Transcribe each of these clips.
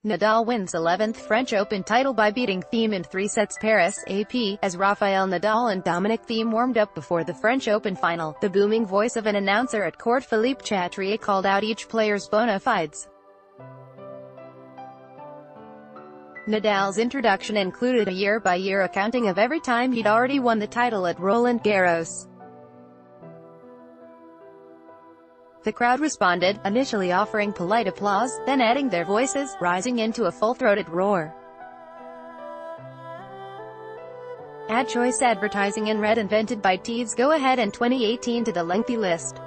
Nadal wins 11th French Open title by beating Thiem in 3 sets. Paris, AP, as Rafael Nadal and Dominic Thiem warmed up before the French Open final, the booming voice of an announcer at court Philippe Chatrier called out each player's bona fides. Nadal's introduction included a year-by-year accounting of every time he'd already won the title at Roland Garros. The crowd responded, initially offering polite applause, then adding their voices, rising into a full-throated roar. Add choice advertising in red invented by Thieves go ahead in 2018 to the lengthy list.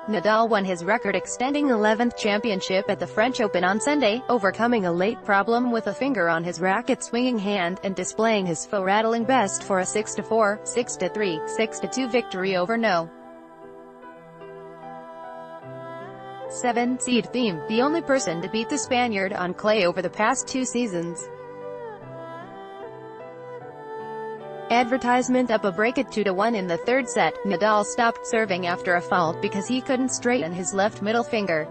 Nadal won his record-extending 11th championship at the French Open on Sunday, overcoming a late problem with a finger on his racket-swinging hand, and displaying his foe-rattling best for a 6-4, 6-3, 6-2 victory over No. 7 seed Thiem, the only person to beat the Spaniard on clay over the past 2 seasons. Advertisement up a break at 2-1 in the third set. Nadal stopped serving after a fault because he couldn't straighten his left middle finger.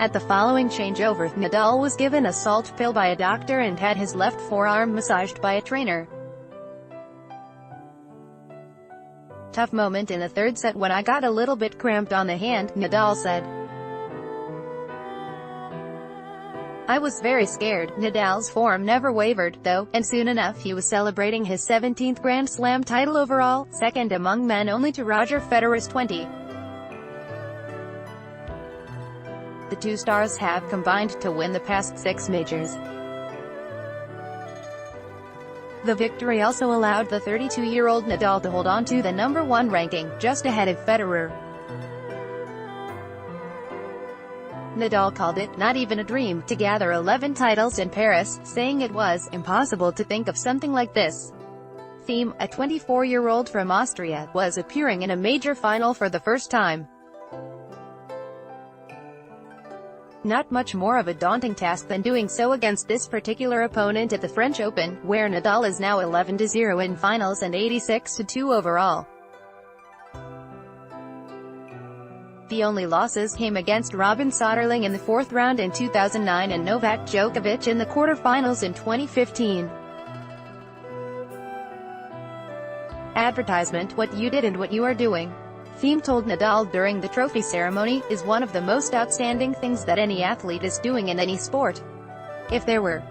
At the following changeover, Nadal was given a salt pill by a doctor and had his left forearm massaged by a trainer. Tough moment in the third set when I got a little bit cramped on the hand, Nadal said. I was very scared. Nadal's form never wavered, though, and soon enough he was celebrating his 17th Grand Slam title overall, second among men only to Roger Federer's 20. The two stars have combined to win the past 6 majors. The victory also allowed the 32-year-old Nadal to hold on to the #1 ranking, just ahead of Federer. Nadal called it "not even a dream" to gather 11 titles in Paris, saying it was impossible to think of something like this. Thiem, a 24-year-old from Austria, was appearing in a major final for the first time. Not much more of a daunting task than doing so against this particular opponent at the French Open, where Nadal is now 11-0 in finals and 86-2 overall. The only losses came against Robin Soderling in the 4th round in 2009 and Novak Djokovic in the quarterfinals in 2015. Advertisement: what you did and what you are doing. Thiem told Nadal during the trophy ceremony, is one of the most outstanding things that any athlete is doing in any sport. If there were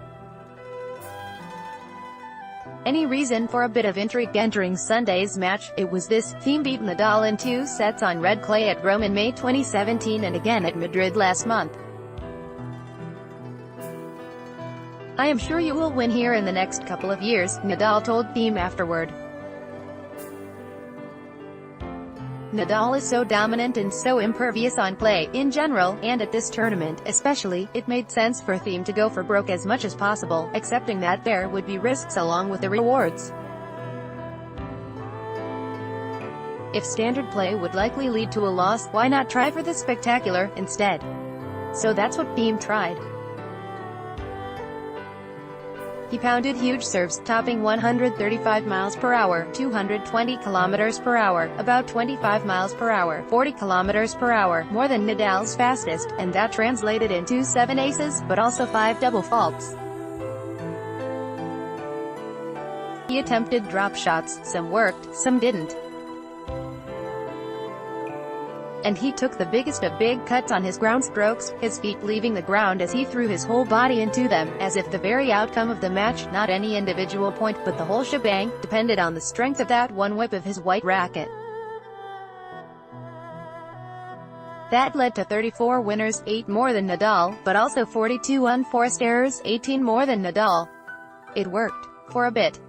any reason for a bit of intrigue entering Sunday's match, it was this. Thiem beat Nadal in 2 sets on red clay at Rome in May 2017 and again at Madrid last month. I am sure you will win here in the next couple of years, Nadal told Thiem afterward. Nadal is so dominant and so impervious on clay, in general, and at this tournament, especially, it made sense for Thiem to go for broke as much as possible, accepting that there would be risks along with the rewards. If standard play would likely lead to a loss, why not try for the spectacular, instead? So that's what Thiem tried. He pounded huge serves, topping 135 miles per hour, 220 kilometers per hour, about 25 miles per hour, 40 kilometers per hour, more than Nadal's fastest, and that translated into 7 aces, but also 5 double faults. He attempted drop shots, some worked, some didn't. And he took the biggest of big cuts on his ground strokes, his feet leaving the ground as he threw his whole body into them, as if the very outcome of the match, not any individual point but the whole shebang, depended on the strength of that one whip of his white racket. That led to 34 winners, 8 more than Nadal, but also 42 unforced errors, 18 more than Nadal. It worked. For a bit.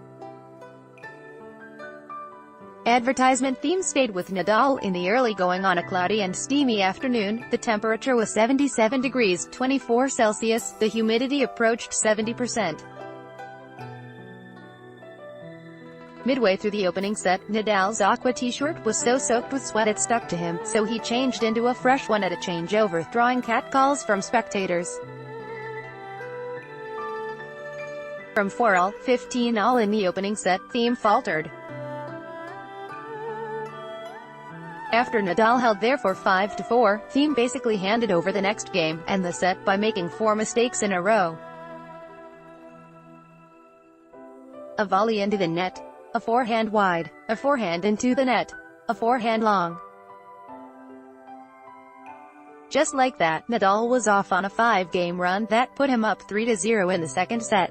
Advertisement: Thiem stayed with Nadal in the early going on a cloudy and steamy afternoon. The temperature was 77 degrees, 24 Celsius, the humidity approached 70%. Midway through the opening set, Nadal's aqua t-shirt was so soaked with sweat it stuck to him, so he changed into a fresh one at a changeover, drawing catcalls from spectators. From 4-all, 15-all in the opening set, Thiem faltered. After Nadal held there for 5-4, Thiem basically handed over the next game, and the set, by making 4 mistakes in a row. A volley into the net. A forehand wide. A forehand into the net. A forehand long. Just like that, Nadal was off on a 5-game run that put him up 3-0 in the second set.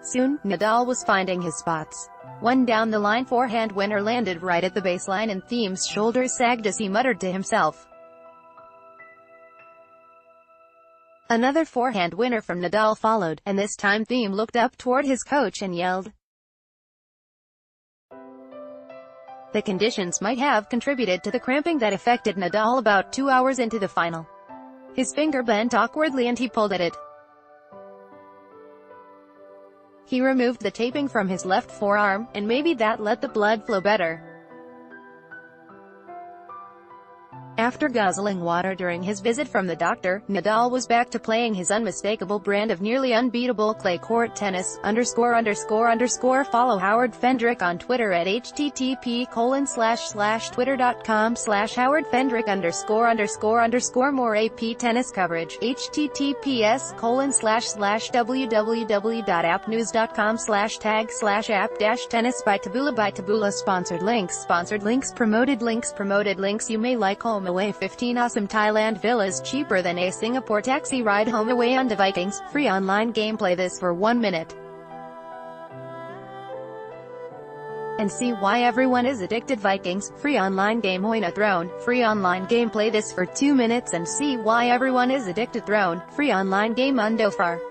Soon, Nadal was finding his spots. One down the line forehand winner landed right at the baseline and Thiem's shoulders sagged as he muttered to himself. Another forehand winner from Nadal followed, and this time Thiem looked up toward his coach and yelled. The conditions might have contributed to the cramping that affected Nadal about 2 hours into the final. His finger bent awkwardly and he pulled at it. He removed the taping from his left forearm, and maybe that let the blood flow better. After guzzling water during his visit from the doctor, Nadal was back to playing his unmistakable brand of nearly unbeatable clay court tennis. _____. Follow Howard Fendrick on Twitter at http://twitter.com/HowardFendrick____. More AP tennis coverage. https://www.appnews.com/tag/app-tennis by Taboola. Sponsored links. Promoted links. You may like home away 15 awesome Thailand villas cheaper than a Singapore taxi ride home away on the Vikings. Free online gameplay. This for 1 minute. And see why everyone is addicted. Vikings. Free online game. Win a throne. Free online gameplay. This for 2 minutes and see why everyone is addicted. Throne. Free online game. Undofar.